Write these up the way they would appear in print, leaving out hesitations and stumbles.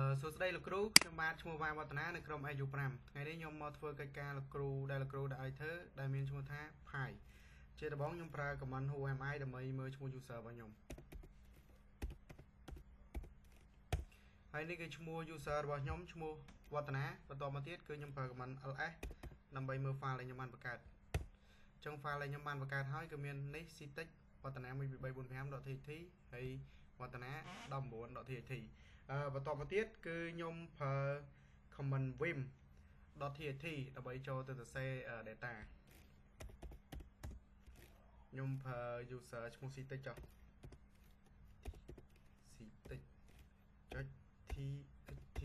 សួស្តីលោកគ្រូខ្ញុំបាទឈ្មោះវ៉ាវឌ្ឍនានៅក្រុម AU5 ថ្ងៃនេះខ្ញុំមកធ្វើកិច្ចការលោកគ្រូដែលលោកគ្រូដាក់ឲ្យធ្វើដែលមានឈ្មោះថា Pi ជាដំបូងខ្ញុំប្រើ command who am I ដើម្បីមើលឈ្មោះ user របស់ខ្ញុំហើយនេះគឺឈ្មោះ user របស់ខ្ញុំឈ្មោះវឌ្ឍនាបន្តមកទៀតគឺខ្ញុំប្រើ command ls ដើម្បីមើល file ដែលខ្ញុំបានបង្កើតអញ្ចឹង file ដែលខ្ញុំបានបង្កើតហើយគឺមាននេះ ctech វឌ្ឍនា 12345.txt ហើយវឌ្ឍនា 19.txt បន្តមកទៀតគឺខ្ញុំប្រើ command vim.txt ដើម្បីចូលទៅសរសេរ data ខ្ញុំប្រើ user ឈ្មោះ ctech ចុះ ctech.txt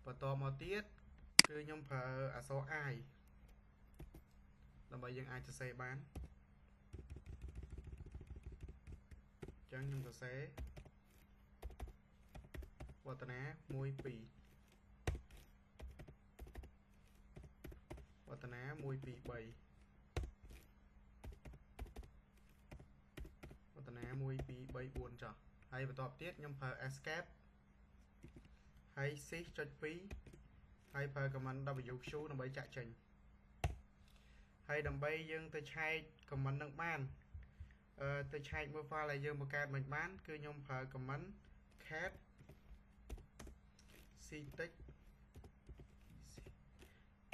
បន្តមកទៀតគឺខ្ញុំប្រើអក្សរ i ដើម្បីយើងអាចសរសេរបានអញ្ចឹងខ្ញុំសរសេរវឌ្ឍនា12វឌ្ឍនា123វឌ្ឍនា1 2 3 4ចុះហើយបន្តទៀតខ្ញុំប្រើ escape ហើយ shift.2 ហើយប្រើ command wq ដើម្បីចាក់ចេញហើយដើម្បីយើងទៅឆែក command នឹងបានទៅឆែកមើល file ដែលយើងបង្កើតមិនបានគឺខ្ញុំប្រើ command cat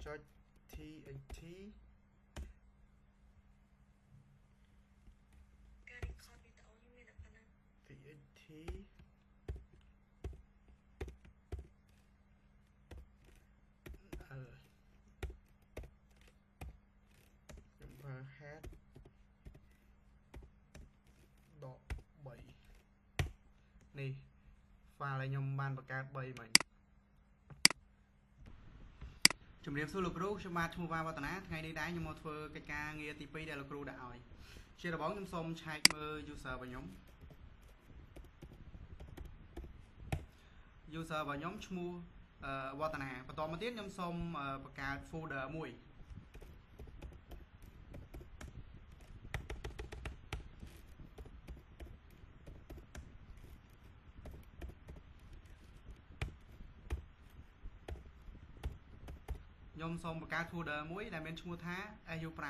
ctech.txt ការ record វីដេអូខ្ញុំមានតែប៉ុណ្ណឹង txt ខ្ញុំប្រើ head ដក 3 នេះ file ដែលខ្ញុំបានបង្កើត 3 មិញជំរាបសួរលោកគ្រូខ្ញុំបាទឈ្មោះវ៉ាវឌ្ឍនាថ្ងៃនេះដែរខ្ញុំមកធ្វើកិច្ចការងារទី 2 ដែលលោកគ្រូដាក់ឲ្យជាដំបូងខ្ញុំសូមឆែកមើល user របស់ខ្ញុំ user របស់ខ្ញុំឈ្មោះវឌ្ឍនាបន្តមកទៀតខ្ញុំសូមបង្កើត folder មួយខ្ញុំសូមបង្កើត folder មួយដែលមានឈ្មោះថា AU5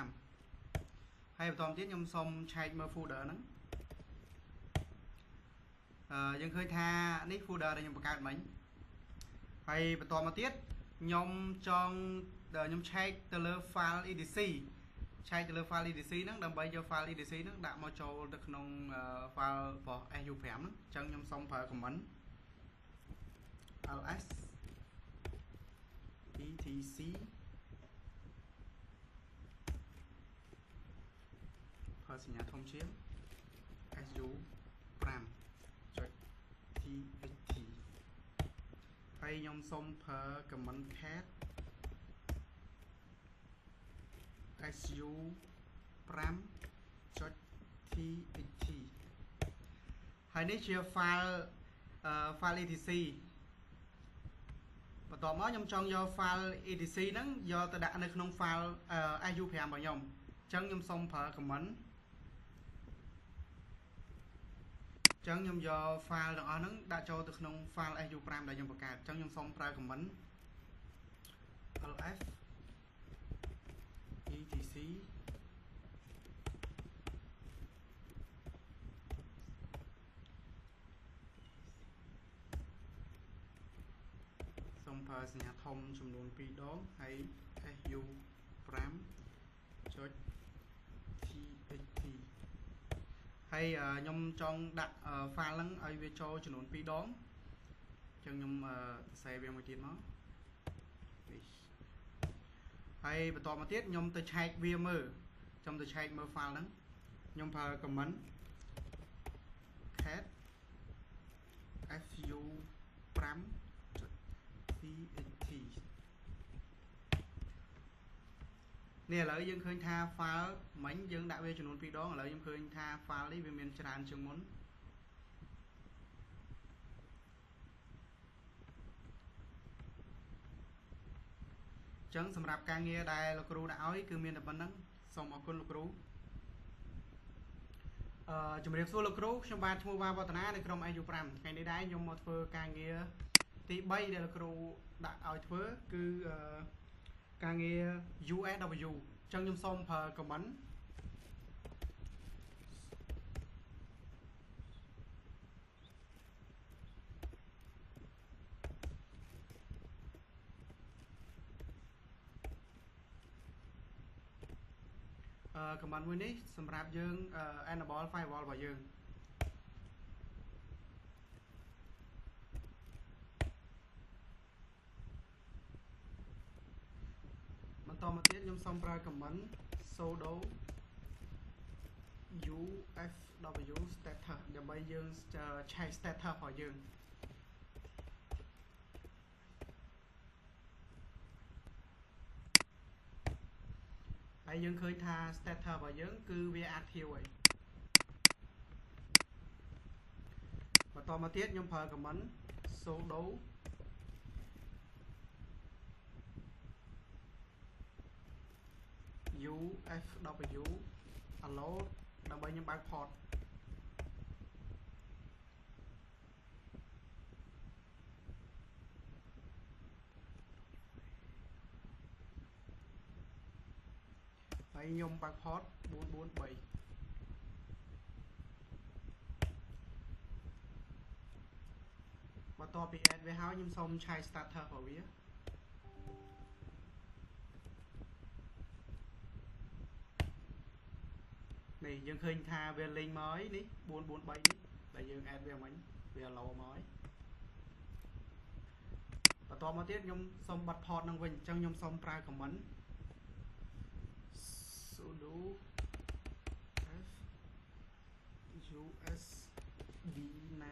ហើយបន្តមកទៀតខ្ញុំសូមឆែកមើល folder ហ្នឹងយើងឃើញថានេះ folder ដែលខ្ញុំបង្កើតមិញហើយបន្តមកទៀតខ្ញុំចង់ខ្ញុំឆែកទៅលើ file etc ឆែកទៅលើ file etc ហ្នឹងដើម្បីយក file etc ហ្នឹងដាក់មកចូលទៅក្នុង file របស់ AU5 ហ្នឹងអញ្ចឹងខ្ញុំសូមប្រើ command ls etc ប្រើសញ្ញាធំជាង su5.txt ហើយខ្ញុំសូមប្រើ command cat su5.txt ហើយនេះជា file etc បន្តមកខ្ញុំចង់យក file etc ហ្នឹងយកទៅដាក់នៅក្នុង file AU5 របស់ខ្ញុំអញ្ចឹងខ្ញុំសូមប្រើ command អញ្ចឹងខ្ញុំយក file ទាំងអស់ហ្នឹងដាក់ចូលទៅក្នុង file AU5 ដែលខ្ញុំបង្កើតអញ្ចឹងខ្ញុំសូមប្រើ command ls etc សូមប្រើសញ្ញាធំចំនួន 2 ដងហើយ AU5.txt ហើយខ្ញុំចង់ដាក់ file ហ្នឹងឲ្យវាចូលចំនួន 2 ដងអញ្ចឹងខ្ញុំសរសេរវាមួយទៀតមកហើយបន្តមកទៀតខ្ញុំទៅឆែកវាមើលខ្ញុំទៅឆែកមើល file ហ្នឹងខ្ញុំប្រើ command cat su5.txt នេះឥឡូវយើងឃើញថា file មិញយើងដាក់វាចំនួន 2 ដងឥឡូវខ្ញុំឃើញថា file នេះវាមានច្រើនជាងមុនអញ្ចឹងសម្រាប់ការងារដែលលោកគ្រូដាក់ឲ្យគឺមានតែប៉ុណ្្នឹង សូមអរគុណលោកគ្រូជំរាបសួរលោកគ្រូខ្ញុំបាទឈ្មោះវ៉ាវឌ្ឍនានៅក្រុម AU5 ថ្ងៃនេះដែរខ្ញុំមកធ្វើការងារទី3ដែលលោកគ្រូដាក់ឲ្យធ្វើគឺការងារ USW អញ្ចឹងខ្ញុំសូមប្រើ comment comment មួយនេះសម្រាប់យើង enable firewall របស់យើងបន្តមកទៀតខ្ញុំសូមប្រើ comment sudo ufw status ដើម្បីយើងឆែក status របស់យើងហើយយើងឃើញថា status របស់យើងគឺវា active ហើយបន្តមកទៀតខ្ញុំប្រើ comment sudo ufw allow ដើម្បីខ្ញុំបើក port ហើយខ្ញុំបើក port 443បន្ទាប់ពី add វាហើយខ្ញុំសូមឆែក status របស់វានេះយើងឃើញថាវាលេងមកហើយនេះ443នេះដែលយើង add វាមិញវា low មកហើយបន្ទាប់មកទៀតខ្ញុំសូមបិទ port នឹងវិញអញ្ចឹងខ្ញុំសូមប្រើ comment sudo f usb9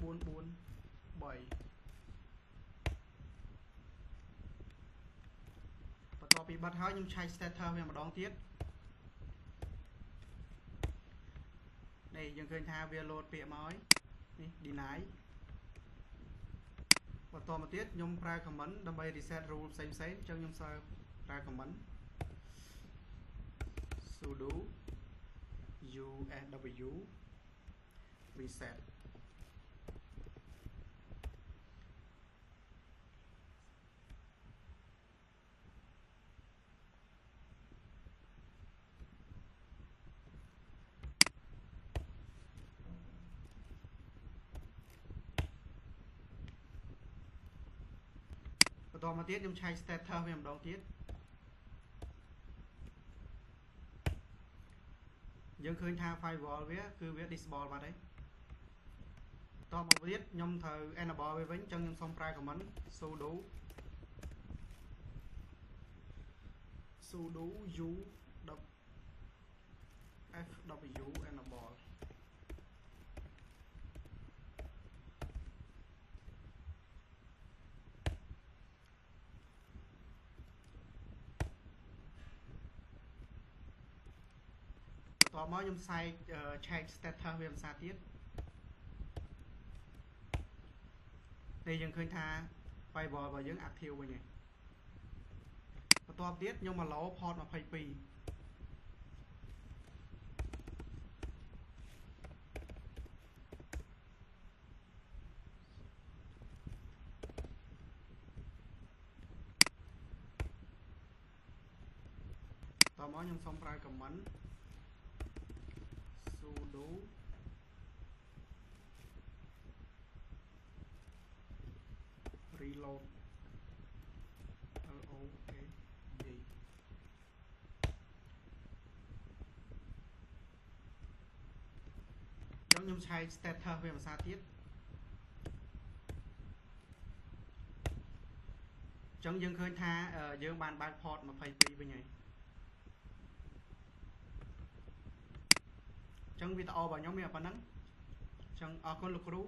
443បន្ទាប់ពីបិទហើយខ្ញុំឆែក status វាម្ដងទៀតនេះយើងឃើញថាវា load ពាក្យមកហើយនេះ deny បន្តមកទៀតខ្ញុំប្រើ comment ដើម្បី reset rule ផ្សេងៗអញ្ចឹងខ្ញុំប្រើ comment sudo usw resetបន្តមកទៀតខ្ញុំឆែក status វាម្ដងទៀតយើងឃើញថា firewall វាគឺវា disable បាត់ហើយតមកទៀតខ្ញុំត្រូវ enable វាវិញអញ្ចឹងខ្ញុំសូមប្រើ comment sudo ufw enableតមកខ្ញុំឆែក status វាភាសាទៀតនេះយើងឃើញថា firewall របស់យើង active វិញហើយបន្ទាប់ទៀតខ្ញុំ allow port 22តមកខ្ញុំសូមប្រើ comment sudo reloadខ្ញុំឆែក status វាភាសាទៀតអញ្ចឹងយើងឃើញថាយើងបានបើក port 22វិញហើយអញ្ចឹងវីដេអូរបស់ខ្ញុំមានប៉ុណ្ណឹងអញ្ចឹងអរគុណលោកគ្រូ